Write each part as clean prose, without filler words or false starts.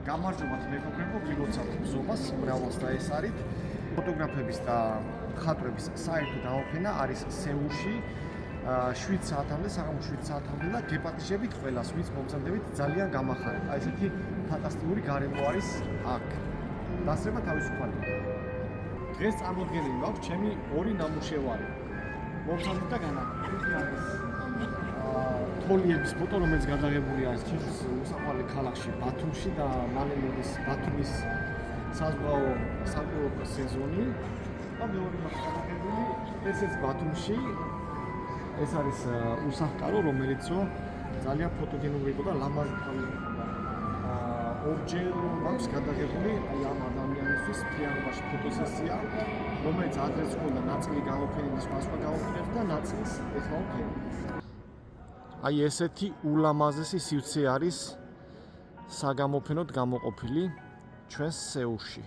გამარჯობათ მეგობრებო, გილოცავთ ბზობას, მრავლას და ეს არის ფოტოგრაფების და მხატვრების საერთო გამოფენა არის სეულში 7 საათამდე, საღამოს 7 საათამდე და გეპატიჟებით ყველას, ვინც მომწონდებით, ძალიან გამახარეთ. აი ესეთი ფანტასტიკური გარემო არის აქ. დასწრება თავისუფალი. დღეს წარმოდგენილი მაქვს ჩემი ორი ნამუშევარი. მომწონდით და განაგებთ. თოლიების ფოტო, რომელიც გადაღებული არის ჩემს უსაყვარლე ქალაქში ბათუმში და მალე მოდის ბათუმის საზღვაო საკურორტო სეზონი. და მეორე მაქვს გადაღებული ესეც ბათუმში. ეს არის უსახკარო, რომელიცო ძალიან ფოტოგენური იყო და ლამაზი თავი. ორჯერ მაქვს გადაღებული აი ამ ადამიანისთვის ფიანობაში ფოტოსესია, რომელიც ადრეც ჰქონდა ნაწილი გამოფენილი სხვა გამოფენებს და ნაწილს ეხლა ვქენ. აი ესეთი ულამაზესი სივრცე არის საგამოფენოდ გამოყოფილი ჩვენს სეულში.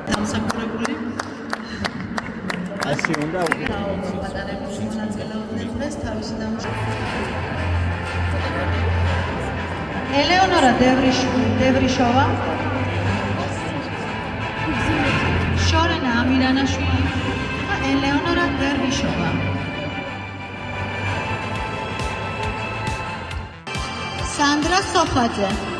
დამსახურებული ასე უნდა პატარებულში მონაწილეობდნენ დღეს თავისი ელეონორა დევრიშოვა, შორენა ამირანაშვილი და ელეონორა დერვიშოვა. სანდრა სოფაძე.